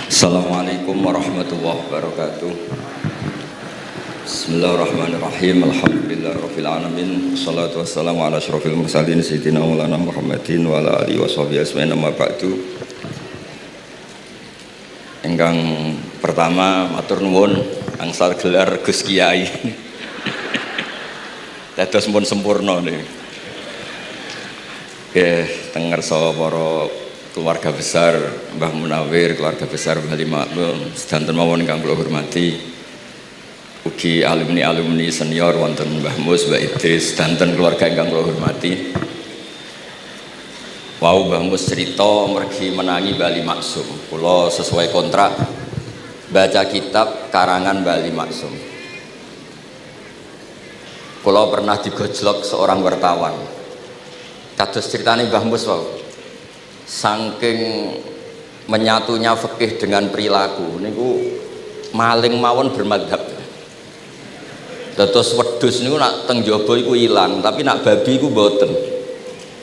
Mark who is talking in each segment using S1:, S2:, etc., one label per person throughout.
S1: Assalamualaikum warahmatullahi wabarakatuh. Bismillahirrahmanirrahim. Alhamdulillahirabbil alamin. Wassalatu wassalamu ala asyrofil mursalin sayyidina Maulana Muhammadin wa ala alihi washabihi ajmain amma ba'du. Ingkang pertama matur nuwun angsal gelar Gus Kiai. Dados pun sempurna niki. Nggih, teng ngarsa para keluarga besar Mbah Munawir, keluarga besar Mbah Limakmum, sedanten mawon ingkang kula hormati, ugi alumni senior wonten Mbah Mus, Mbah Idris, sedanten keluarga ingkang kula hormati. Wau Mbah Mus cerita mergi menangi Bali Maksum. Kula sesuai kontrak baca kitab karangan Bali Maksum. Kula pernah digojlok seorang wartawan. Kados ceritane Mbah Mus wau. Saking menyatunya fikih dengan perilaku niku maling mawon bermadhab. Dados wedhus niku nak teng jaba iku ilang, tapi nak babi iku mboten.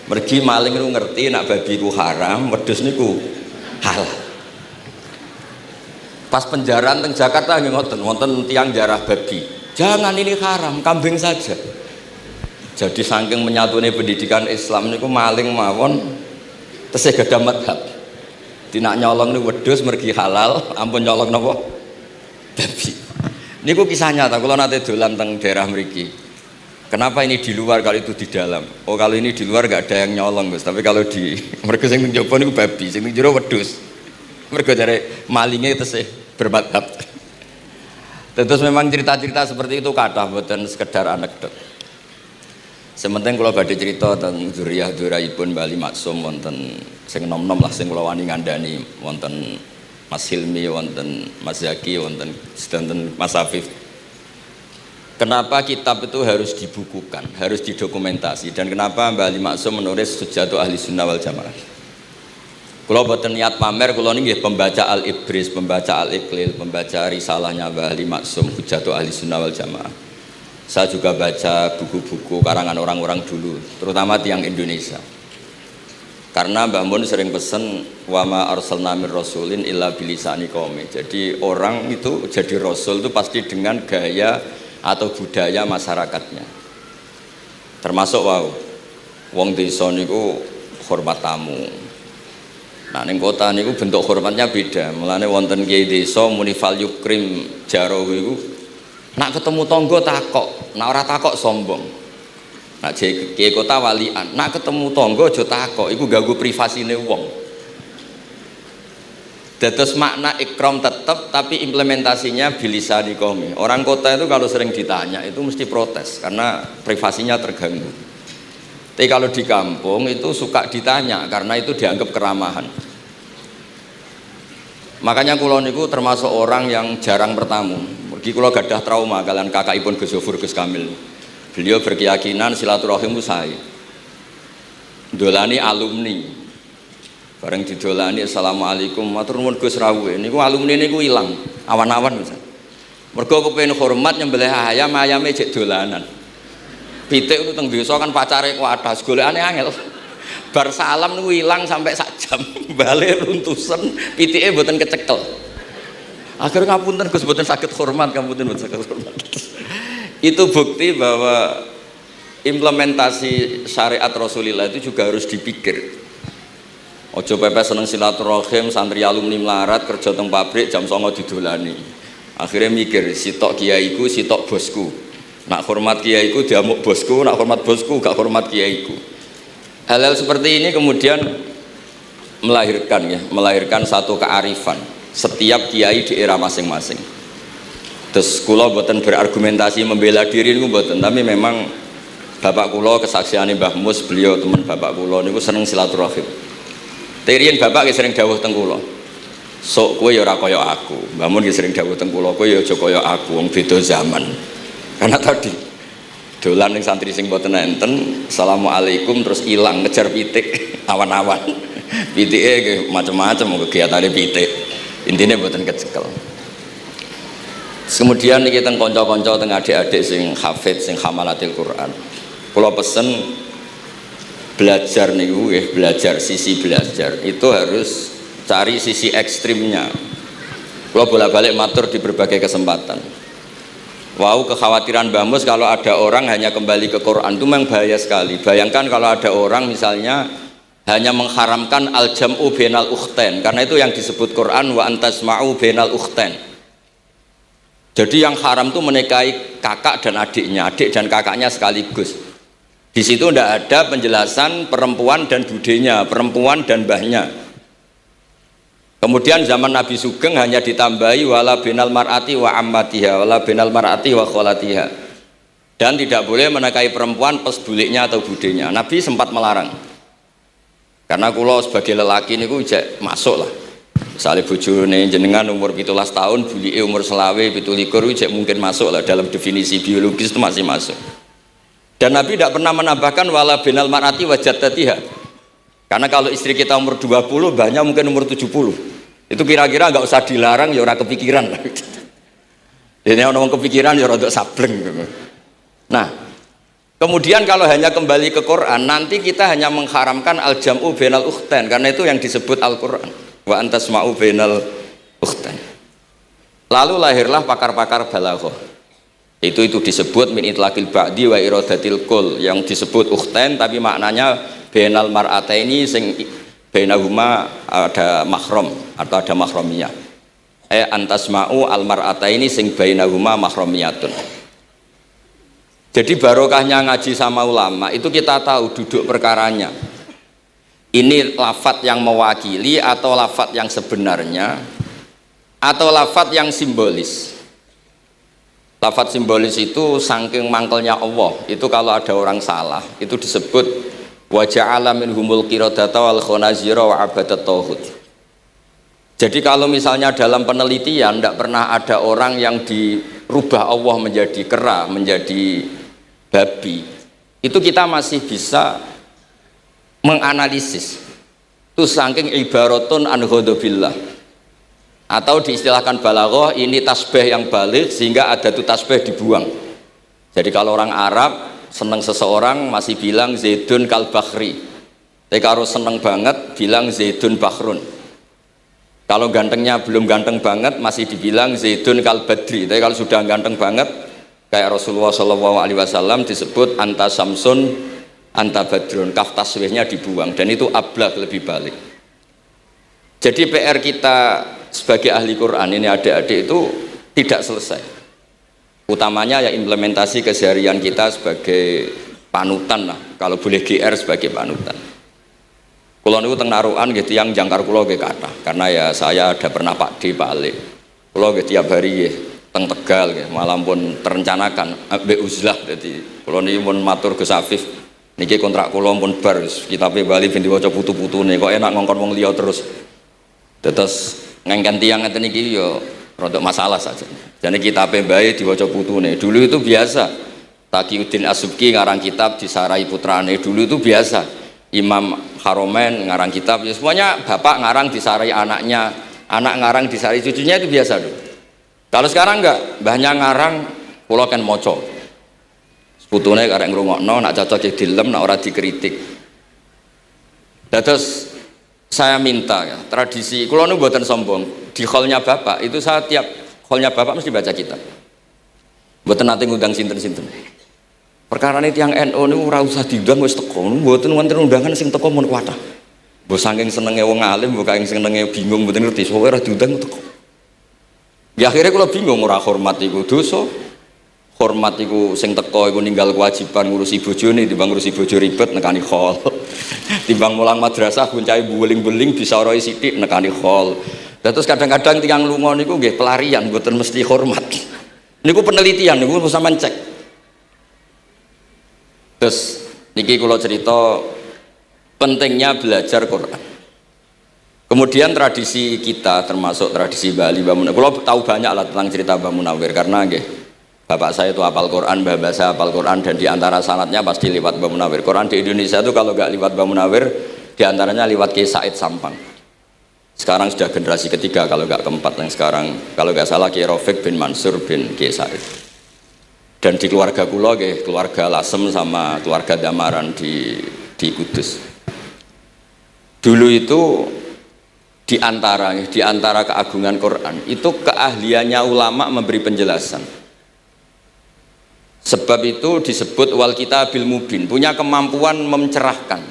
S1: Mergi maling niku ngerti nak babi iku haram, wedhus niku halal. Pas penjaraan teng Jakarta nggih ngoten, wonten tiyang jarah babi. Jangan ini haram, kambing saja. Jadi saking menyatune pendidikan Islam niku maling mawon tesih gadah madhab. Dinak nyolong niku wedhus mergi halal, ampun nyolong napa? Babi. Niku kisah nyata, kula nate dolan teng daerah mriki. Kenapa ini di luar kalau itu di dalam? Oh, kalau ini di luar enggak ada yang nyolong, Gus. Tapi kalau di mergo sing njaba niku babi, sing njero wedhus. Mergo jare malinge tesih bermadhab. Terus memang cerita-cerita seperti itu kathah mboten sekedar anekdot. Sementing kula badhe crita tentang dzurriyyah-dzurriyyahipun Bali Maksum wonten sing nom-nom lah sing kula wani ngandani wonten Mas Hilmi, wonten Mas Zaki, wonten sedanten Mas Afif. Kenapa kitab itu harus dibukukan, harus didokumentasi, dan kenapa Bali Maksum menulis Hujjatu Ahli Sunnah wal Jamaah? Kula boten niat pamer, kula niki nggih pembaca Al-Ibris, pembaca Al-Iqlil, pembaca risalahnya Bali Maksum Hujjatu Ahli Sunnah wal Jamaah. Saya juga baca buku-buku karangan orang-orang dulu, terutama tiang Indonesia. Karena Mbah Mun sering pesen wa ma arsalna mir rasulin illa bilisani qaumi. Jadi orang itu jadi rasul itu pasti dengan gaya atau budaya masyarakatnya. Termasuk wong desa niku hormat tamu. Nah ning kota niku bentuk hormatnya beda. Mulane wonten kiai desa muni fal yukrim jarahu iku nak ketemu tonggo takok, nak ora takok sombong. Nak kiai kota walian, nak ketemu tonggo aja takok, iku ganggu privasine wong. Dados makna ikram tetap, tapi implementasinya bilisani qaumi. Orang kota itu kalau sering ditanya itu mesti protes karena privasinya terganggu. Tapi kalau di kampung itu suka ditanya karena itu dianggap keramahan. Makanya kula niku termasuk orang yang jarang bertamu. Mergi kula gadah trauma kalian kakakipun Gus Zofur Gus Kamil. Beliau berkeyakinan silaturahim sae. Dolani alumni. Bareng didolani assalamualaikum matur nuwun Gus rawuh. Niku alumni niku ilang awan-awan Gus. Mergo kepengin hormat nyembelih ayam, ayame jek dolanan. Pitik itu teng desa kan pacare kuwathas golekane angel. Bar salam niku ilang sampai sak jam. Balik runtusan, pitike mboten kecekel. Akhirnya ngapunten Gus mboten saged hormat, ngapunten mboten saged hormat. Itu bukti bahwa implementasi syariat Rasulullah itu juga harus dipikir. Ojo pepe seneng silaturahim, santri alumni melarat kerja teng pabrik jam 09.00 didolani. Akhirnya mikir, sitok kiaiku, sitok bosku. Nak hormat kiaiku diamuk bosku, nak hormat bosku gak hormat kiaiku. Hal-hal seperti ini kemudian melahirkan satu kearifan setiap kiai di era masing-masing. Terus kula mboten berargumentasi membela diri niku mboten, tapi memang bapak kula kesaksiane Mbah Mus, beliau teman bapak kula niku seneng silaturahim. Terian bapak sering dawuh teng kula. Sok kowe ya ora kaya aku. Mbah Mun sering dawuh teng kula, kowe ya aja kaya aku, wong beda zaman. Karena tadi dolan ning santri sing mboten enten, assalamualaikum terus ilang ngejar pitik awan-awan. Pitike nggih macam-macam kegiatane pitik. Intine mboten kecekel. Kemudian niki teng kanca-kanca teng adik-adik sing hafid sing hamalatil Quran. Kula pesen belajar niku nggih, belajar sisi belajar itu harus cari sisi ekstrimnya. Kalau bolak-balik matur di berbagai kesempatan. Wow, kekhawatiran Mbah Mus kalau ada orang hanya kembali ke Quran itu memang bahaya sekali. Bayangkan kalau ada orang misalnya hanya mengharamkan al-jam'u bainal ukhtain, karena itu yang disebut Quran wa antasma'u bainal ukhtain. Jadi yang haram itu menikahi kakak dan adiknya, adik dan kakaknya sekaligus. Di situ tidak ada penjelasan perempuan dan budenya, perempuan dan mbahnya. Kemudian zaman Nabi Sugeng hanya ditambahi wala binal mar'ati wa ammatiha, wala binal mar'ati wa kholatiha. Dan tidak boleh menikahi perempuan pas buliknya atau budenya. Nabi sempat melarang. Karena kula sebagai lelaki niku ijek masuk lah. Misalnya bojone jenengan umur 17 tahun, bulike umur selawe 17 ijek mungkin masuk lah dalam definisi biologis itu masih masuk. Dan Nabi tidak pernah menambahkan wala binal mar'ati wa jaddatiha. Karena kalau istri kita umur 20, banyak mungkin umur 70. Itu kira-kira nggak usah dilarang ya orang kepikiran. Ini orang kepikiran ya untuk sableng. Nah, kemudian kalau hanya kembali ke Quran, nanti kita hanya mengharamkan al-jam'u bainal ukhtain, karena itu yang disebut Al-Quran. Wa antasma'u bainal ukhtain. Lalu lahirlah pakar-pakar balaghah. Itu disebut min itlaqil ba'di wa iradatil kul, yang disebut ukhtain tapi maknanya bainal mar'ataini sing bainahuma ada mahram atau ada mahramiyah. Antasma'u al mar'ataini sing bainahuma mahramiyatun. Jadi barokahnya ngaji sama ulama itu kita tahu duduk perkaranya. Ini lafadz yang mewakili atau lafadz yang sebenarnya atau lafadz yang simbolis. Lafadz simbolis itu saking mangkelnya Allah. Itu kalau ada orang salah itu disebut wa ja'ala minhumul qiradata wal khanazira wa abadat tauhid. Jadi kalau misalnya dalam penelitian tidak pernah ada orang yang dirubah Allah menjadi kera, menjadi babi, itu kita masih bisa menganalisis itu saking ibaratun an ghadabillah, atau diistilahkan balaghah ini tasbih yang balik sehingga ada tuh tasbih dibuang. Jadi kalau orang Arab seneng seseorang masih bilang Zaidun kal bakhri, tapi kalau seneng banget bilang Zaidun bakhrun. Kalau gantengnya belum ganteng banget masih dibilang Zaidun kal badri, tapi kalau sudah ganteng banget kayak Rasulullah SAW disebut anta samsun anta badrun, kaf taswihnya dibuang, dan itu ablag lebih balik. Jadi PR kita sebagai ahli Quran ini adik-adik itu tidak selesai. Utamanya ya implementasi keseharian kita sebagai panutan lah, kalau boleh GR sebagai panutan. Kulo niku teng Narukan nggih tiyang jangkar kulo nggih kathah, karena ya saya ada pernah Pak D Pak Ali. Kulo nggih tiap hari nggih teng Tegal nggih, malah pun terencanakan ambek uzlah, dadi kulo niki mun matur Gus Afif niki kontrak kulo pun bar kitabe Bali ben diwaca putu-putune kok enak ngongkon wong liya terus. Terus ngengken tiyang ngeten iki ya rodok masalah saja. Jadi kitab bae diwaca putune. Dulu itu biasa. Taqiyuddin As-Subki ngarang kitab disarai putrane. Dulu itu biasa. Imam Haromen ngarang kitab. Ya semuanya bapak ngarang disarai anaknya, anak ngarang disarai cucunya, itu biasa dulu. Kalau sekarang enggak, mbahnya ngarang kula kan maca. Putune karek ngrungokno, nak cocok dilem, nak ora dikritik. Terus saya minta ya, tradisi kula nu mboten sombong. Di hallnya bapak itu saya tiap hallnya bapak mesti baca kitab. Mboten nate ngundang sinten-sinten. Perkara ini tiang NU niku ora usah diundang wis teko. Mboten wonten undangan sing teko mun kuwatah. Mbok saking senenge wong alim, mbok saking senenge bingung mboten ngerti sowe ora diundang teko. Ya akhirnya kula bingung, ora hormat iku dosa. Hormat iku sing teko iku ninggal kewajiban ngurusi bojone timbang ngurusi bojo ribet nekani hall. Timbang mulang madrasah kuncai beling-beling bisa roi sithik nekani hall. Terus kadang-kadang tiang lunga niku nggih pelarian, mboten mesti hormat. Niku penelitian niku sampean cek. Terus niki kula cerita pentingnya belajar Quran. Kemudian tradisi kita termasuk tradisi Bali, Mbah Munawir. Kula tahu banyak lah tentang cerita Mbah Munawir karena nggih bapak saya itu hafal Quran, mbah saya hafal Quran, dan diantara sanadnya pasti lewat Mbah Munawir. Quran di Indonesia itu kalau nggak lewat Mbah Munawir, diantaranya lewat Kiai Said Sampang. Sekarang sudah generasi ketiga kalau nggak keempat yang sekarang, kalau nggak salah Kiai Rafiq bin Mansur bin Kiai Said. Dan di keluarga kula nggih, keluarga Lasem sama keluarga Damaran di Kudus. Dulu itu di antara keagungan Quran itu keahliannya ulama memberi penjelasan. Sebab itu disebut wal kitabil mubin, punya kemampuan mencerahkan.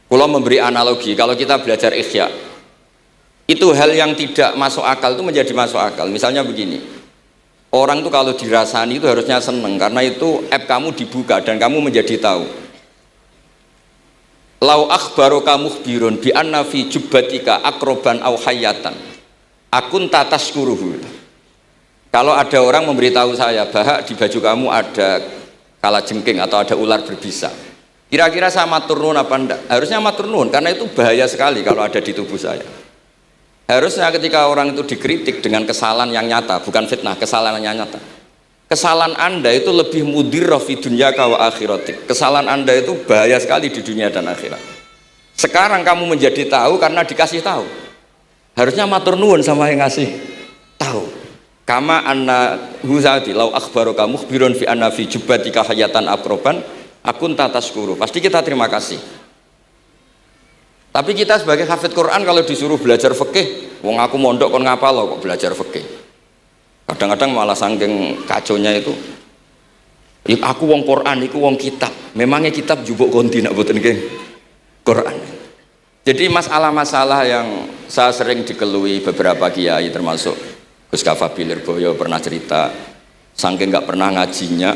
S1: Kalau memberi analogi, kalau kita belajar Ihya, itu hal yang tidak masuk akal itu menjadi masuk akal. Misalnya begini, orang tuh kalau dirasani itu harusnya seneng karena itu app kamu dibuka dan kamu menjadi tahu. Lau akhbaroka mukhbirun bi anna fi jubbatika akroban aw hayatan akun tataskuruhu. Kalau ada orang memberitahu saya bahwa di baju kamu ada kalajengking atau ada ular berbisa, kira-kira saya matur nuwun apa enggak? Harusnya matur nuwun karena itu bahaya sekali kalau ada di tubuh saya. Harusnya ketika orang itu dikritik dengan kesalahan yang nyata, bukan fitnah, kesalahan yang nyata. Kesalahan Anda itu lebih mudirrah fi dunyaka wa akhiratik. Kesalahan Anda itu bahaya sekali di dunia dan akhirat. Sekarang kamu menjadi tahu karena dikasih tahu. Harusnya matur nuwun sama yang ngasih tahu. Kama anna huzati lau akhbaroka mukhbirun fi anna fi jubbatika hayatan akroban akun tataskuru. Pasti kita terima kasih. Tapi kita sebagai hafid Quran kalau disuruh belajar fikih, wong aku mondok kon ngapal kok belajar fikih. Kadang-kadang malah saking kaconya itu, aku wong Quran, aku wong kitab. Memangnya kitab jubuk konti nak boten nggih Quran. Jadi masalah-masalah yang saya sering dikelui beberapa kiai termasuk Gus Kafabi Lirboyo pernah cerita, saking nggak pernah ngajinya,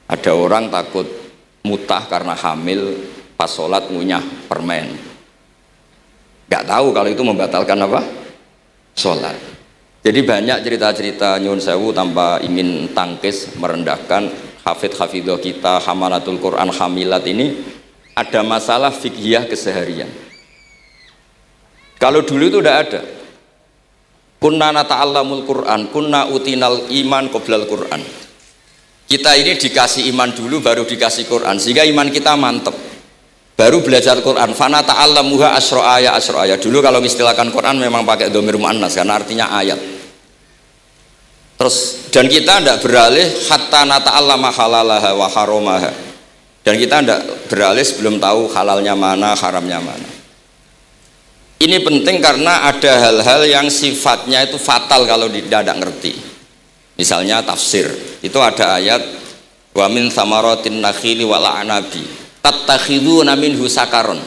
S1: ada orang takut mutah karena hamil pas sholat ngunyah permen. Nggak tahu kalau itu membatalkan apa? Sholat. Jadi banyak cerita-cerita nyun sewu tanpa ingin tangkis merendahkan hafidh-hafidhah kita, hamalatul Quran, hamilat ini ada masalah fiqhiyah keseharian. Kalau dulu itu udah ada. Kunna nata'allamul Quran, kunna utinal iman qoblal Quran. Kita ini dikasih iman dulu baru dikasih Quran sehingga iman kita mantep. Baru belajar Quran. Fana ta'allamuha asra ayat. Dulu kalau istilahkan Quran memang pakai dhamir muannas karena artinya ayat. Terus dan kita tidak beralih hatta nata'allama halalaha wa haramaha. Dan kita tidak beralih sebelum tahu halalnya mana, haramnya mana. Ini penting karena ada hal-hal yang sifatnya itu fatal kalau tidak ngerti. Misalnya tafsir. Itu ada ayat wa min thamaratin nakhili wal a'nabi tattakhiduna minhu sakaron.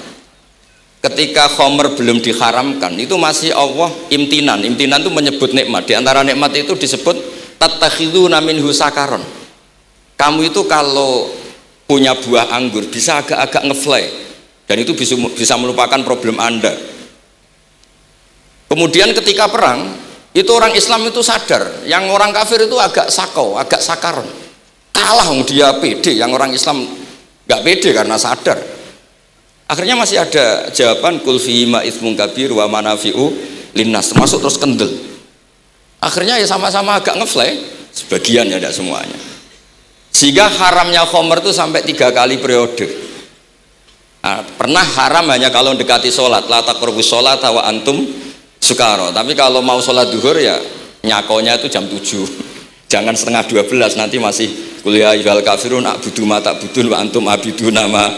S1: Ketika khomer belum diharamkan itu masih Allah imtinan itu menyebut nikmat. Di antara nikmat itu disebut tattakhiduna minhu sakaron. Kamu itu kalau punya buah anggur bisa agak-agak ngefly dan itu bisa melupakan problem Anda. Kemudian ketika perang itu orang Islam itu sadar, yang orang kafir itu agak sakau, agak sakaron, kalah dia pede, yang orang Islam nggak pede karena sadar. Akhirnya masih ada jawaban kul fi ma ismun kabir wa manafi'u linnas, termasuk terus kendel. Akhirnya ya sama-sama agak ngefly, sebagian ya tidak semuanya. Sehingga haramnya khomer itu sampai 3 kali periode. Nah, pernah haram hanya kalau mendekati sholat, la taqrabus sholat wa antum sukaro. Tapi kalau mau sholat duhur ya nyakonya itu jam 7. Jangan setengah 12 nanti masih kuliah ayyuhal kafirun a'budu ma ta'budun wa antum abiduna ma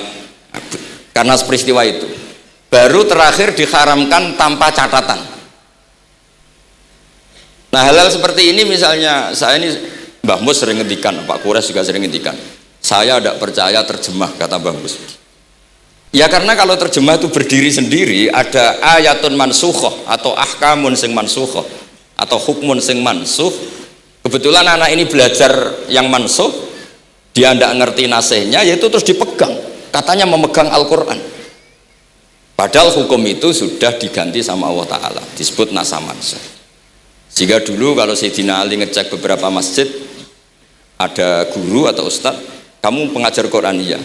S1: abud. Karena peristiwa itu baru terakhir diharamkan tanpa catatan. Nah hal-hal seperti ini misalnya saya ini Mbah Mus sering ngendikan, Pak Kures juga sering ngendikan, saya tidak percaya terjemah, kata Mbah Mus. Ya karena kalau terjemah itu berdiri sendiri, ada ayatun mansukhoh atau ahkamun sing mansukhoh atau hukmun sing mansuh. Kebetulan anak ini belajar yang mansuh, dia tidak ngerti nasihnya, yaitu terus dipegang. Katanya memegang Al-Quran, padahal hukum itu sudah diganti sama Allah Ta'ala, disebut nasah mansukh. Sehingga dulu kalau Sayyidina Ali ngecek beberapa masjid, ada guru atau ustadz, kamu pengajar Quran? Iya.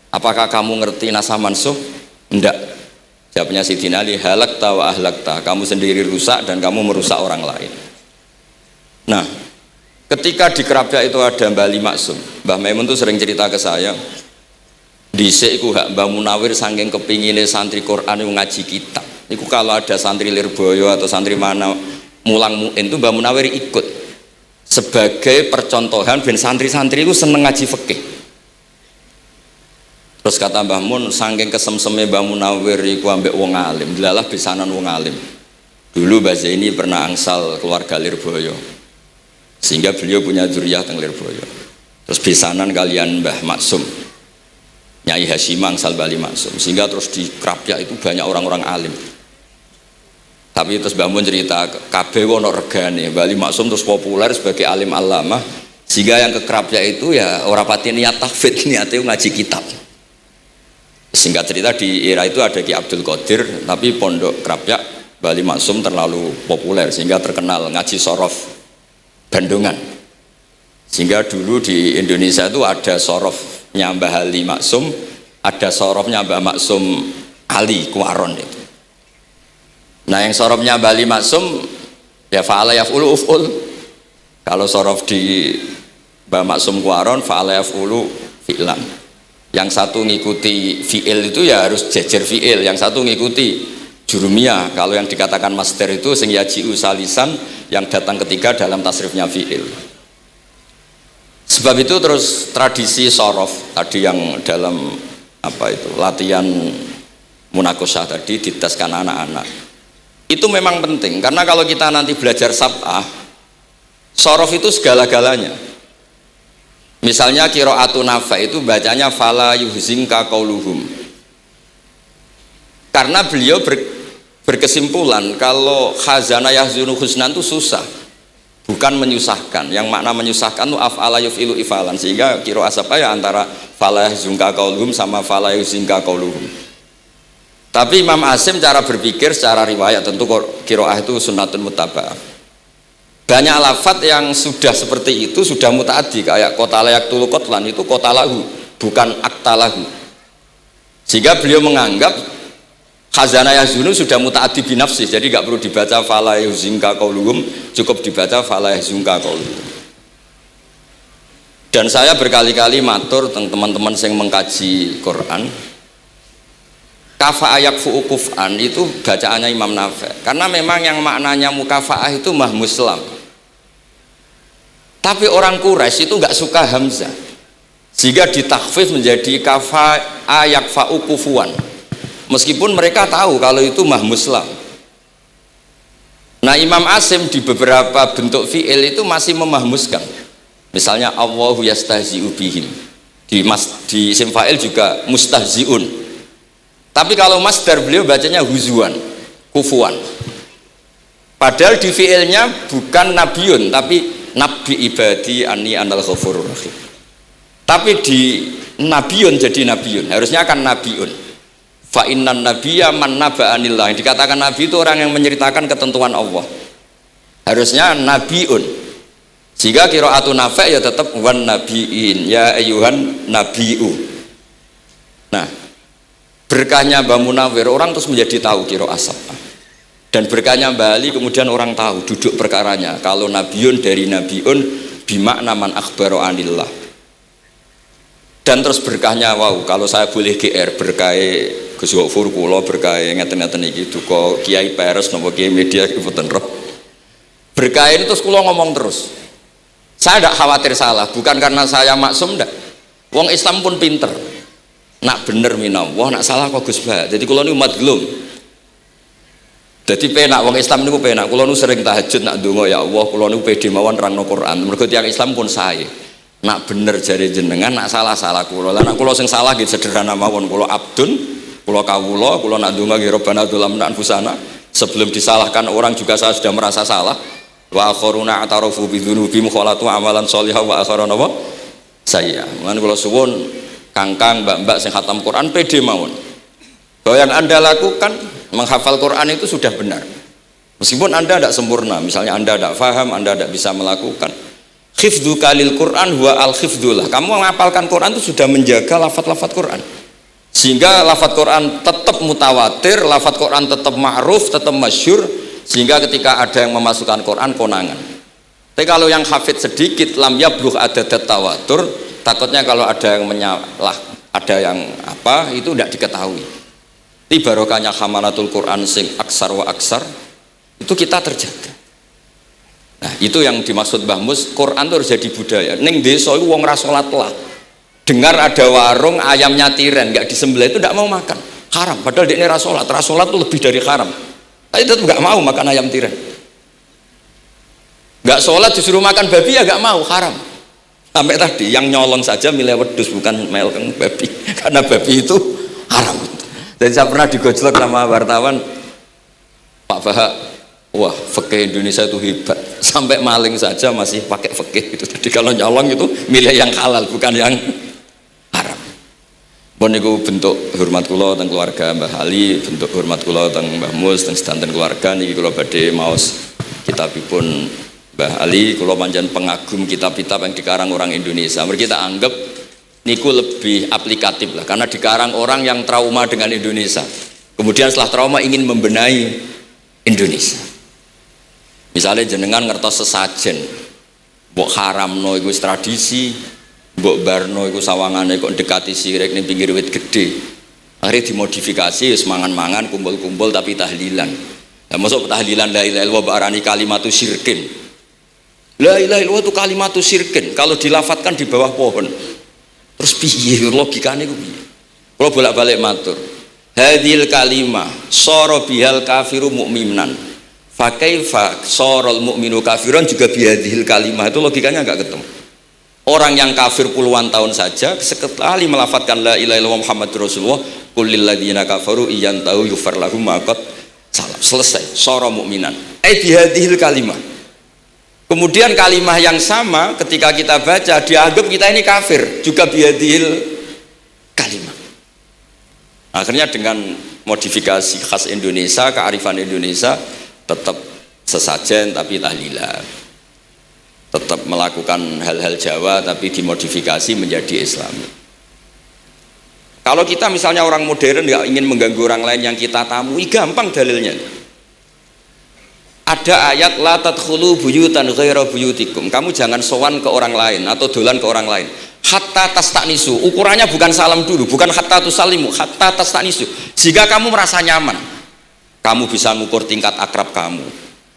S1: Apakah kamu ngerti nasah mansukh? Enggak. Jawabnya Sayyidina Ali, halakta wa ahlakta, kamu sendiri rusak dan kamu merusak orang lain. Nah ketika di Kerabda itu ada Mbah Ali Maksum, Mbah Maimun itu sering cerita ke saya, dhisik iku hak Mbah Munawir saking kepingine santri Quran yang ngaji kitab. Iku kalau ada santri Lirboyo atau santri mana mulang muin itu Mbah Munawir ikut sebagai percontohan ben santri-santri itu seneng ngaji fikih. Terus kata Mbah Mun, saking kesemseme Mbah Munawir iku ambek wong alim, delalah besanan wong alim. Dulu Mbah Zaini pernah angsal keluarga Lirboyo, sehingga beliau punya zuriyah teng Lirboyo. Terus besanan kalian Mbah Maksum, Nyai Hasyim angsal Bali Maksum, sehingga terus di Krapyak itu banyak orang-orang alim. Tapi terus Mbah Mun cerita, kabeh ono regane, Bali Maksum terus populer sebagai alim alamah, sehingga yang ke Krapyak itu ya ora pati niat tahfidz, niate ngaji kitab. Singkat cerita di era itu ada Ki Abdul Qadir, tapi pondok Krapyak Bali Maksum terlalu populer sehingga terkenal ngaji sorof Bandungan. Sehingga dulu di Indonesia itu ada sorofnya Mbah Ali Maksum, ada sorofnya Mbah Maksum Ali Kuaron itu. Nah yang sorofnya Mbah Ali Maksum ya fa'ala yaf'ulu uf'ul. Kalau sorof di Mbah Maksum Kuaron fa'ala yaf'ulu fi'lan. Yang satu ngikuti fi'il itu ya harus jejer fi'il, yang satu ngikuti jurumiyah. Kalau yang dikatakan master itu sing yaji'u salisan, yang datang ketiga dalam tasrifnya fi'il. Sebab itu terus tradisi sorof tadi yang dalam apa itu latihan munakosah tadi ditaskan anak-anak itu memang penting, karena kalau kita nanti belajar sab'ah, sorof itu segala-galanya. Misalnya qiraatu Nafi' itu bacanya fala yuhzinka qauluhum. Karena beliau berkesimpulan kalau khazana yahzunu husnan itu susah, bukan menyusahkan. Yang makna menyusahkan itu af'ala yuf'ilu ifalan, sehingga qiraat apa ya antara fala yuhzinka qauluhum sama fala yuhzinka qauluhum. Tapi Imam Asim cara berpikir secara riwayat, tentu qiraah itu sunnatun muttaba'ah. Banyak lafadz yang sudah seperti itu sudah mutaaddi, kayak kota layak tulu kotlan itu kota lahu, bukan akta lahu. Sehingga beliau menganggap khazana yazunu sudah mutaaddi binafsih, jadi nggak perlu dibaca fala yuzinka qauluhum, cukup dibaca fala yuzunka qauluhum. Dan saya berkali-kali matur teman-teman yang mengkaji Quran, kafa ayak fu'ukufan itu bacaannya Imam Nafi', karena memang yang maknanya mukafaah itu mahmuslam. Tapi orang Quraisy itu nggak suka hamzah, sehingga ditakhfif menjadi kafa ayak fa'ukufuan, meskipun mereka tahu kalau itu mahmuslam. Nah Imam Asim di beberapa bentuk fi'il itu masih memahmuskan, misalnya Allahu yastahzi'u bihim, di isim fa'il juga mustahzi'un. Tapi kalau masdar beliau bacanya huzuan, kufuan. Padahal di fiilnya bukan nabiun, tapi nabi ibadi anni anal ghafurur rahim. Tapi di nabiun jadi nabiun, harusnya kan nabiun. Fa innan nabiyya man naba'anillah. Yang dikatakan nabi itu orang yang menceritakan ketentuan Allah. Harusnya nabiun. Jika qiraatun Nafi' ya tetap wan nabiin, ya ayyuhan nabiu. Nah, berkahnya Mbah Munawir orang terus menjadi tahu qiraat sab'ah, dan berkahnya Mbah Ali kemudian orang tahu duduk perkaranya kalau nabiun dari nabiun bimakna man akhbaro anillah. Dan terus berkahnya wow, kalau saya boleh GR berkah Gus Gofur kula berkah ngeten-ngeten iki duka Kiai Peres napa Kiai Media mboten roh. Berkah ini terus kula ngomong terus. Saya tidak khawatir salah, bukan karena saya maksum ndak. Wong Islam pun pinter. Nak bener minallah, nak salah kok Gus Bah. Jadi kula niku madlum. Jadi penak wong Islam niku penak. Kula niku sering tahajud nak ndonga ya Allah, kula niku pede mawon nerangno Quran. Mergo tiyang Islam pun sae. Nak bener jare jenengan, nak salah kula. Lah nak kula sing salah nggih sederhana mawon, kula abdun, kula kawula, kula nak ndonga nggih Rabbana dzalamna anfusana. Sebelum disalahkan orang juga saya sudah merasa salah. Wa akharuna atarafu bi dzunubihim khalatu amalan shalihah wa akharuna wa sayya. Mulane kula suwun kangkang mbak-mbak sing khatam Quran pede mawon bahwa yang anda lakukan menghafal Quran itu sudah benar, meskipun anda tidak sempurna, misalnya anda tidak faham, anda tidak bisa melakukan. Khifdhu kalil Quran huwa al khifdullah, kamu menghafalkan Quran itu sudah menjaga lafaz-lafaz Quran, sehingga lafaz Quran tetap mutawatir, lafaz Quran tetap ma'ruf, tetap masyhur, sehingga ketika ada yang memasukkan Quran konangan. Tapi kalau yang hafid sedikit lam yablugh adadat tawatur, takutnya kalau ada yang menyalah, ada yang apa itu tidak diketahui. Di barokahnya hamalatul Quran sing aksar wa aksar itu kita terjaga. Nah itu yang dimaksud Mbah Mus, Quran itu harus jadi budaya. Ning desa itu wong ra salat lah, dengar ada warung ayamnya tiren nggak disembelih itu tidak mau makan, haram. Padahal dia ini rasolat itu lebih dari haram, tapi tetap nggak mau makan ayam tiren. Nggak sholat disuruh makan babi ya nggak mau, haram. Sampai tadi yang nyolong saja milih wedus bukan melkeng babi karena babi itu haram. Jadi saya pernah digojlok sama wartawan, Pak Bahak, wah fikih Indonesia itu hebat, sampai maling saja masih pakai fikih itu. Jadi kalau nyolong itu milih yang halal bukan yang haram. Bon niku bentuk hormat kula teng keluarga Mbah Ali, bentuk hormat kula teng Mbah Mus teng sedanten keluarga niki kula badhe maos kitabipun Mbah Ali. Kula pancen pengagum kitab-kitab yang dikarang orang Indonesia. Mereka kita anggap niku lebih aplikatif lah karena dikarang orang yang trauma dengan Indonesia. Kemudian setelah trauma ingin membenahi Indonesia. Misalnya jenengan ngertos sesajen, mbok haramno iku tradisi, mbok barno iku sawangane kok dekati sirik ning pinggir wit gede. Akhirnya dimodifikasi wis mangan-mangan kumpul-kumpul tapi tahlilan. Lah masuk tahlilan la ilaha illallah barani kalimatu syirkin. La ilaha illallah itu kalimatu syirkin kalau dilafatkan di bawah pohon. Terus piye logikane ku piye? Kalau bolak-balik matur. Hadhil kalimah sara bihal kafiru mu'minan. Fa kaifa saral mu'minu kafiran juga bihadhil kalimah, itu logikanya enggak ketemu. Orang yang kafir puluhan tahun saja sekali melafatkan la ilaha illallah Muhammadur Rasulullah, qul lil ladzina kafaru iyantahu yufar lahum ma qad salam. Selesai, sara mu'minan. Bihadhil kalimah. Kemudian kalimah yang sama ketika kita baca dianggap kita ini kafir juga bihadhil kalimah. Akhirnya dengan modifikasi khas Indonesia, kearifan Indonesia, tetap sesajen tapi tahlilan, tetap melakukan hal-hal Jawa tapi dimodifikasi menjadi Islami. Kalau kita misalnya orang modern nggak ingin mengganggu orang lain yang kita tamui, gampang dalilnya. Ada ayat la tadkhulu buyutan ghaira buyutikum. Kamu jangan sowan ke orang lain atau dolan ke orang lain. Hatta tastanisu. Ukurannya bukan salam dulu, bukan hatta tusalimu, hatta tastanisu. Jika kamu merasa nyaman, kamu bisa ngukur tingkat akrab kamu.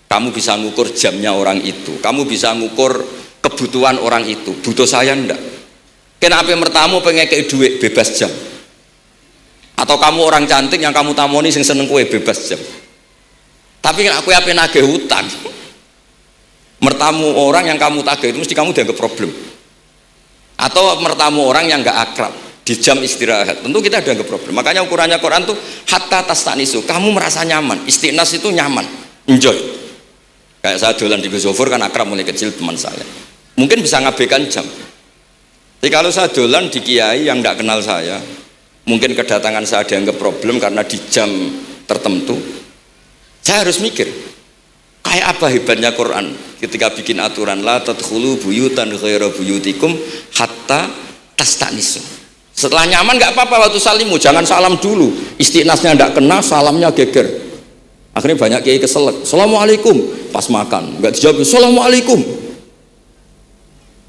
S1: Kamu bisa ngukur jamnya orang itu. Kamu bisa ngukur kebutuhan orang itu. Butuh saya ndak? Kenapa mertamu pengen kayak duit bebas jam? Atau kamu orang cantik yang kamu tamoni sing seneng kue bebas jam? Tapi aku apa nagih hutang, mertamu orang yang kamu tagih itu mesti kamu dianggap problem. Atau mertamu orang yang nggak akrab di jam istirahat, tentu kita dianggap problem. Makanya ukurannya Quran tuh hatta tastanisu, kamu merasa nyaman. Istiqnas itu nyaman, enjoy. Kayak saya dolan di Gosofur kan akrab mulai kecil teman saya, mungkin bisa ngabaikan jam. Jadi kalau saya dolan di kiai yang nggak kenal saya, mungkin kedatangan saya dianggap problem karena di jam tertentu. Saya harus mikir, kayak apa hebatnya Quran ketika bikin aturan la tadkhulu buyutan ghaira buyutikum hatta tastanisu. Setelah nyaman nggak apa-apa waktu salimu, jangan salam dulu. Istiqnasnya nggak kena, salamnya geger. Akhirnya banyak kiai keselak. Assalamualaikum pas makan, nggak dijawab. Assalamualaikum.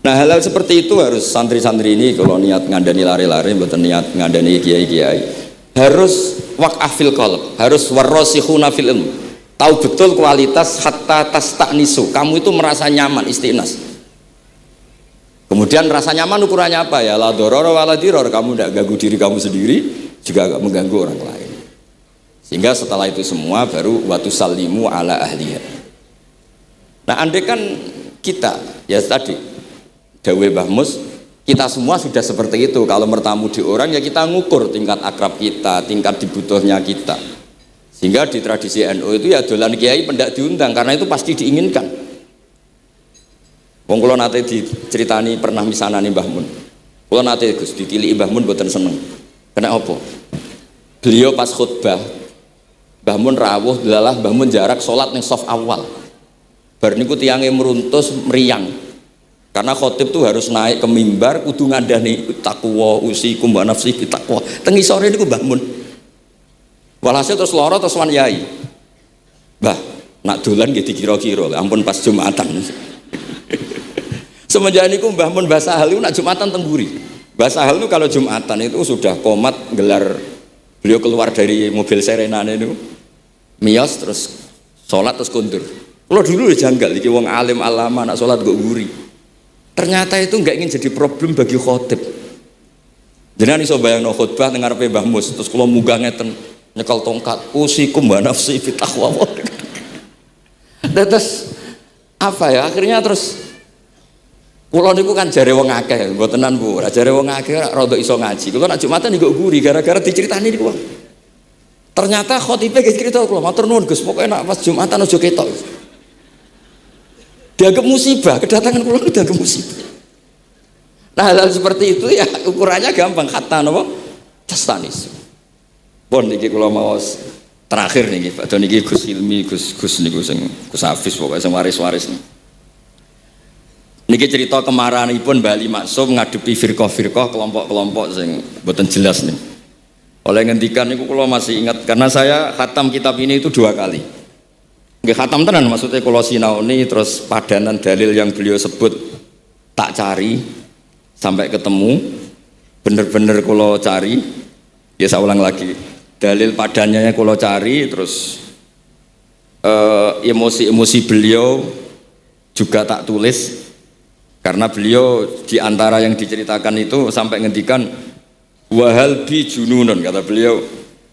S1: Nah hal-hal seperti itu harus santri-santri ini kalau niat ngandani lari-lari, bukan niat ngandani kiai-kiai, harus waqafil qalb, harus warrasikhuna fil ilm. Tahu betul kualitas hatta tastanisu. Kamu itu merasa nyaman istiqnas. Kemudian rasa nyaman ukurannya apa ya? La doror wala diror. Kamu tidak ganggu diri kamu sendiri, juga gak mengganggu orang lain. Sehingga setelah itu semua baru watu salimu ala ahliya. Nah andai kan kita ya tadi dawe Mbah Mus, kita semua sudah seperti itu. Kalau bertamu di orang ya kita ngukur tingkat akrab kita, tingkat dibutuhnya kita. Sehingga di tradisi NU itu ya dolan kiai pendak diundang karena itu pasti diinginkan. Wong kula nate diceritani pernah misanani Mbah Mun. Kula nate Gus ditiliki Mbah Mun mboten seneng. Kena apa? Beliau pas khutbah Mbah Mun rawuh delalah Mbah Mun jarak salat ning saf awal. Bar niku tiyange meruntus meriang. Karena khotib tuh harus naik ke mimbar kudu ngandani takwa usikum wa nafsi takwa. Teng isore niku Mbah Mun. Walhasil terus loro terus wan yai. Mbah, nak dolan nggih dikira-kira, ampun pas Jumatan. Semenjak niku Mbah Mun Mbah Sahal itu nak Jumatan tengguri. Mbah Sahal itu kalau Jumatan itu sudah komat gelar, beliau keluar dari mobil serenane itu miyos terus sholat terus kundur. Kalau dulu ya janggal iki wong alim alama nak sholat kok guri. Ternyata itu nggak ingin jadi problem bagi khotib. Jenengan iso bayangno khutbah teng ngarepe Mbah Mus, terus kula munggah ngeten nyekel tongkat, usikum wa nafsi fi taqwa. Terus apa ya? Akhirnya terus kula niku kan jare wong akeh, mbotenan Bu. Ora jare wong akeh rada iso ngaji. Kula nek Jumatan niku guri gara-gara diceritani niku. Ternyata khotibe ge cerita kula, matur nuwun Gus, pokoke nek pas Jumatan aja ketok. Dianggap musibah, kedatangan kula dianggap musibah. Nah, hal seperti itu ya ukurannya gampang, kata napa? Tastanis. Pun niki kula maos terakhir niki Pak Don niki Gus Ilmi, Gus niku sing Gus Hafiz pokoke sing waris-waris niki. Niki cerita kemarahanipun Mbah Ali Maksum ngadepi firqah-firqah kelompok-kelompok sing mboten jelas nih. Oleh ngendikan niku kula masih ingat karena saya khatam kitab ini itu 2 kali. Nggih khatam tenan maksudnya kula sinaoni terus padanan dalil yang beliau sebut tak cari sampai ketemu bener-bener kula cari ya saya ulang lagi dalil padannya kula cari terus emosi-emosi beliau juga tak tulis karena beliau diantara yang diceritakan itu sampai ngendikan wahal bi jununun kata beliau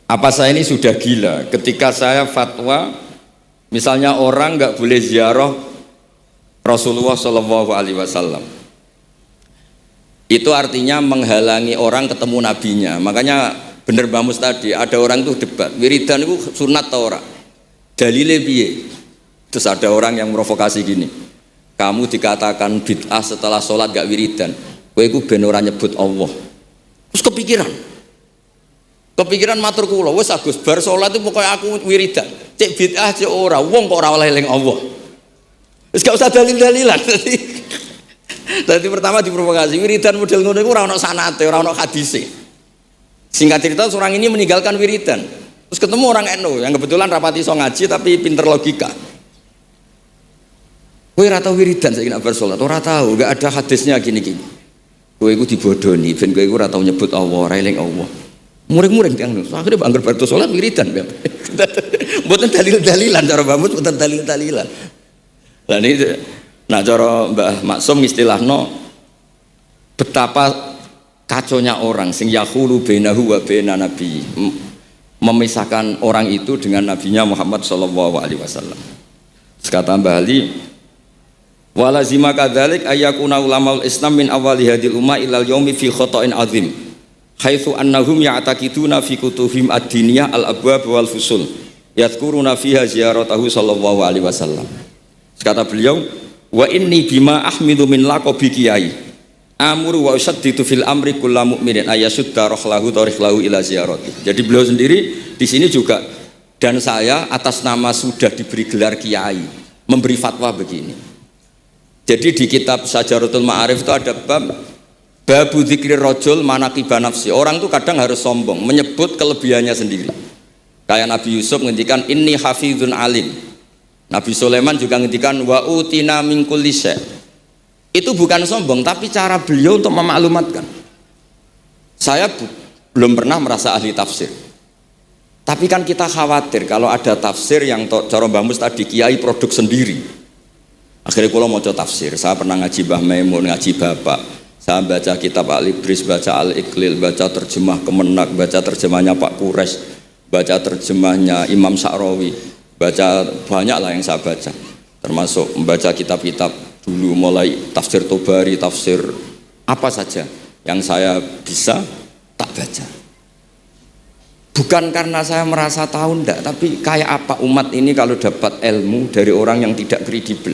S1: apa saya ini sudah gila ketika saya fatwa misalnya orang nggak boleh ziarah Rasulullah Shallallahu Alaihi Wasallam itu artinya menghalangi orang ketemu nabinya. Makanya bener Mbah Mus tadi ada orang tuh debat wiridan itu sunat atau ora dalile piye terus ada orang yang provokasi gini kamu dikatakan bid'ah setelah sholat gak wiridan kowe iku ben ora nyebut Allah terus kepikiran matur kula wis Agus bar sholat itu pokoknya aku wiridan cek bid'ah cek ora wong kok ora oleh eling Allah wis gak usah dalil-dalilan. Tadi pertama diprovokasi wiridan model ngono iku ora ono sanate, ora ono hadise. Singkat cerita seorang ini meninggalkan wiridan. Terus ketemu orang NU yang kebetulan rapati iso ngaji tapi pinter logika. Kowe ora tau wiridan saiki nek bar salat, ora tau, enggak ada hadisnya gini-gini. Kowe iku dibodoni, ben kowe iku ora tau nyebut Allah, ora eling Allah. Muring-muring tiyang niku. Akhire angger bar salat wiridan. Mboten dalil-dalilan cara Mbah Mus, mboten dalil-dalilan. Lah niki nah cara Mbah Maksum istilahno betapa kaconya orang sing yahulu bainahu wa baina nabi memisahkan orang itu dengan nabinya Muhammad sallallahu alaihi wasallam. Kata Mbah Ali walazima kadzalik ayyakuna ulamaul Islam min awali hadil umma ilal yaumi fi khata'in azim haitsu annahum ya'taqiduna fi kutubihim ad-diniyah al-abwab wal fusul yadhkuruna fiha ziyaratahu sallallahu alaihi wasallam. Kata beliau wa inni bima ahmidu min laqabi kiai amuru wa usaddidu fil amri kullu mu'minin ayasudda rahlahu tariklahu ila ziyarati. Jadi beliau sendiri di sini juga dan saya atas nama sudah diberi gelar kiai memberi fatwa begini. Jadi di kitab Sajaratul Ma'arif itu ada babu dzikri rajul manaqiba nafsi. Orang tuh kadang harus sombong menyebut kelebihannya sendiri. Kayak Nabi Yusuf ngendikan inni hafizun alim. Nabi Sulaiman juga ngendikan wa utina min kulli syai'. Itu bukan sombong tapi cara beliau untuk memaklumatkan. Saya belum pernah merasa ahli tafsir. Tapi kan kita khawatir kalau ada tafsir yang cara Mbah Mus tadi kiai produk sendiri. Akhirnya kalau mau tafsir, saya pernah ngaji Mbah Maimun, ngaji Bapak. Saya baca kitab Al-Ibris, baca Al-Iqlil, baca terjemah Kemenak, baca terjemahnya Pak Quraisy, baca terjemahnya Imam Sa'rawi. Baca banyak lah yang saya baca termasuk membaca kitab-kitab dulu mulai tafsir Tobari, tafsir apa saja yang saya bisa tak baca bukan karena saya merasa tahu enggak tapi kayak apa umat ini kalau dapat ilmu dari orang yang tidak kredibel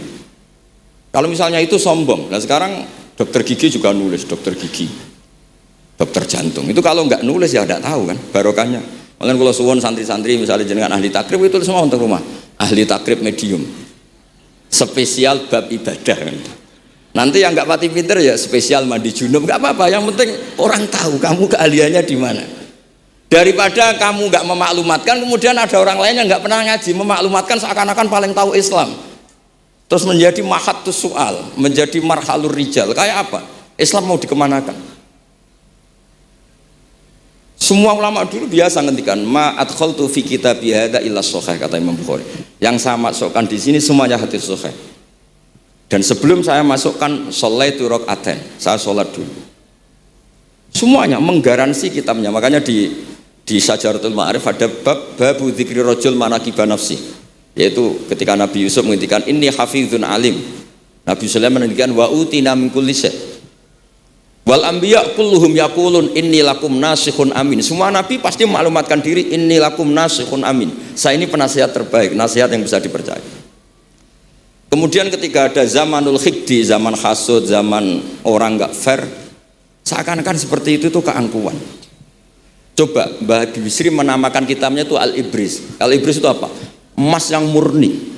S1: kalau misalnya itu sombong. Nah sekarang dokter gigi juga nulis dokter gigi dokter jantung itu kalau enggak nulis ya enggak tahu kan barokahnya. Mungkin kalau suwon santri-santri misalnya jenengan ahli takrib itu semua untuk rumah ahli takrib medium spesial bab ibadah kan. Nanti yang nggak pati pinter ya spesial mandi junub nggak apa-apa yang penting orang tahu kamu keahliannya di mana daripada kamu nggak memaklumatkan kemudian ada orang lain yang nggak pernah ngaji memaklumatkan seakan-akan paling tahu Islam terus menjadi mahatus soal menjadi marhalur rijal kayak apa Islam mau dikemanakan. Semua ulama dulu biasa ngendikan ma adkhaltu fi kitabi hadza illa sahih kata Imam Bukhari. Yang saya masukkan di sini semuanya hadis sahih. Dan sebelum saya masukkan sholaitu rakaatain, saya sholat dulu. Semuanya menggaransi kitabnya. Makanya di Syajaratul Ma'arif ada babu dzikri rajul manaqiba nafsi, yaitu ketika Nabi Yusuf menghentikan inni hafizun alim, Nabi Sulaiman menghentikan wa utina min kulli syai', wal anbiya kulluhum yaqulun inni lakum nasikhun amin. Semua nabi pasti memaklumatkan diri inni lakum nasikhun amin, saya ini penasihat terbaik, nasihat yang bisa dipercaya. Kemudian ketika ada zamanul khiddi, zaman hasud, zaman orang nggak fair, seakan-akan seperti itu tuh keangkuhan. Coba Mbah Habib Bisri menamakan kitabnya itu Al-Ibris. Al-Ibris itu apa? Emas yang murni.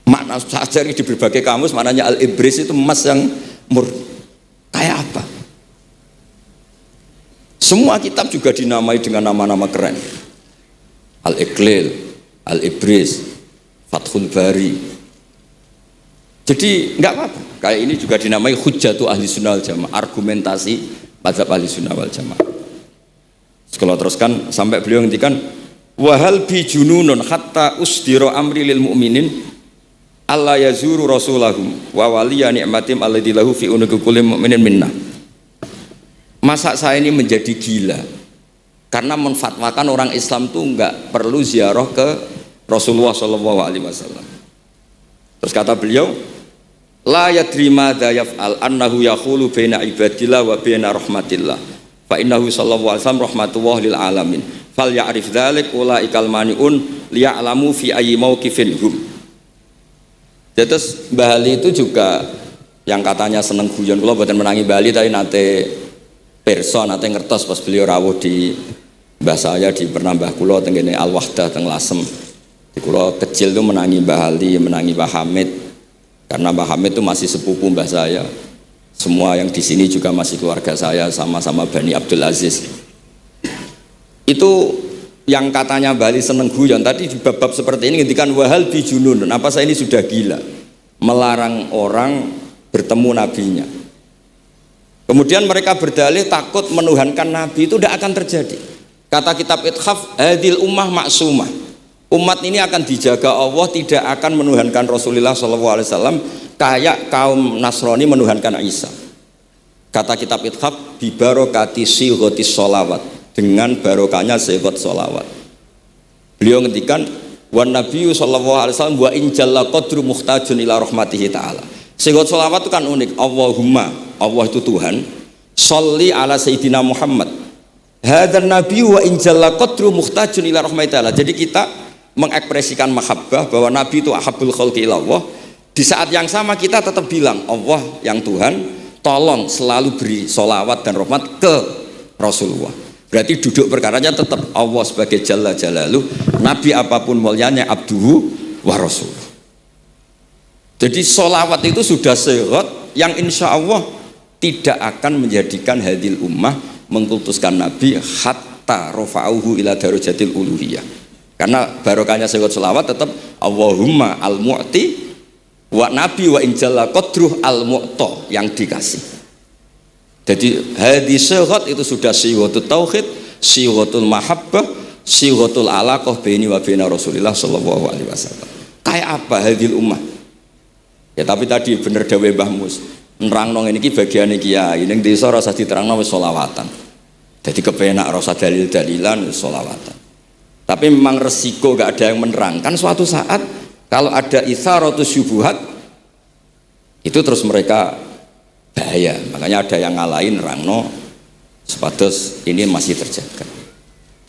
S1: Makna saya cari di berbagai kamus, maknanya Al-Ibris itu emas yang murni. Kayak apa? Semua kitab juga dinamai dengan nama-nama keren. Al-Iqlil, Al-Ibris, Fathul Bari. Jadi nggak apa-apa. Kayak ini juga dinamai Hujjatu Ahli Sunnah wal Jamaah, argumentasi mazhab Ahli Sunnah wal Jamaah. Kalau teruskan sampai beliau ngendikan wahal bi jununun hatta usdiro amri lil mu'minin alla yazuru rasulahum wa waliya ni'matim alladzi lahu fi unuqi kulli mu'minin minna. Masa saya ini menjadi gila karena menfatwakan orang Islam tuh enggak perlu ziarah ke Rasulullah sallallahu alaihi wasallam. Terus kata beliau la yadri madza yaf'al annahu yaqulu baina ibadillah wa baina rahmatillah fa innahu sallallahu alaihi wasallam rahmatullah lil alamin fal ya'rif dzalik ulaikal maniun liya'lamu fi ayyi mauqifin hum. Terus Mbah Ali itu juga yang katanya seneng guyon, kula mboten menangi Mbah Ali tapi nate pirsa nate ngertos pas beliau rawuh di mbah saya di Pernambah kula teng kene Al Wahdah teng Lasem. Di kula kecil tuh menangi Mbah Ali, menangi Mbah Hamid. Karena Mbah Hamid itu masih sepupu mbah saya. Semua yang di sini juga masih keluarga saya, sama-sama Bani Abdul Aziz. Itu yang katanya Bali seneng guyon tadi di bab-bab seperti ini ngendikan wahal bi junun. Apa saya ini sudah gila melarang orang bertemu nabinya. Kemudian mereka berdalih takut menuhankan nabi, itu tidak akan terjadi. Kata kitab Ithaf, hadil ummah maksumah. Umat ini akan dijaga Allah, tidak akan menuhankan Rasulullah SAW kayak kaum Nasrani menuhankan Isa. Kata kitab Ithaf, bibarokati sighotis sholawat, dengan barokahnya sighat sholawat. Beliau ngendikan wan nabiyyu sallallahu alaihi wasallam wa in jalla qadru muhtajun ila rahmatihi ta'ala. Sighat sholawat itu kan unik. Allahumma, Allah itu Tuhan, sholli ala sayyidina Muhammad. Hadzal nabiyyu wa in jalla qadru muhtajun ila rahmatihi ta'ala. Jadi kita mengekspresikan mahabbah bahwa Nabi itu ahabbul khalqi ilallah. Di saat yang sama kita tetap bilang Allah yang Tuhan, tolong selalu beri sholawat dan rahmat ke Rasulullah. Berarti duduk perkaranya tetap Allah sebagai Jalla Jalaluh, Nabi apapun mulianya abduhu wa rasuluh. Jadi sholawat itu sudah sehat yang insya Allah tidak akan menjadikan hadil ummah mengkultuskan Nabi hatta rofa'uhu ila darajatil uluhiyah. Karena barokahnya sehat sholawat tetap Allahumma al-mu'ti wa nabi wa injalla qadruh al-mu'ta, yang dikasih. Jadi hadis sehat itu sudah siwatul tauhid, siwatul mahabbah, siwatul alaqah baini wa baina Rasulillah sallallahu alaihi wasallam. Kayak apa hadil ummah? Ya tapi tadi bener dawe Mbah Mus, nerangno ngene iki bagiane kiai ning desa rasa diterangno wis sholawatan. Jadi kepenak rasa dalil-dalilan wis sholawatan. Tapi memang resiko gak ada yang menerangkan. Suatu saat kalau ada itsaratus syubuhat itu terus mereka bahaya. Makanya ada yang ngalahin rangno sepatus ini masih terjaga.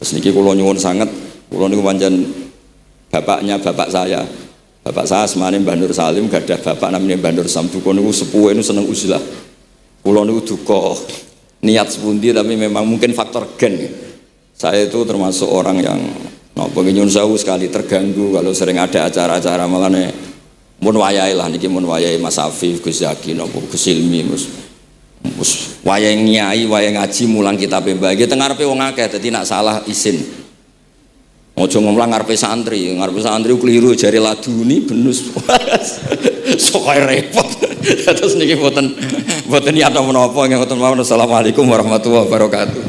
S1: Terus niki kula nyuwun sangat, kula niku pancen bapaknya bapak saya. Bapak saya semane Mbah Nur Salim, gak ada bapak namanya Mbah Nur Samduko niku sepuhe niku seneng uzlah. Kula niku duka niat sepundi tapi memang mungkin faktor gen. Saya itu termasuk orang yang pengen nyun sekali terganggu kalau sering ada acara-acara malane mun wayahe lah niki mun wayahe Mas Afif, Gus Zaki napa Gus Ilmi mus wayahe nyai, wayahe ngaji mulang kitab mbah iki teng ngarepe wong akeh dadi nak salah izin. Ojo ngomong ngarepe santri keliru jari laduni benus. Sok repot. Terus niki mboten niat menapa nggih ngoten mawon. Assalamualaikum warahmatullahi wabarakatuh.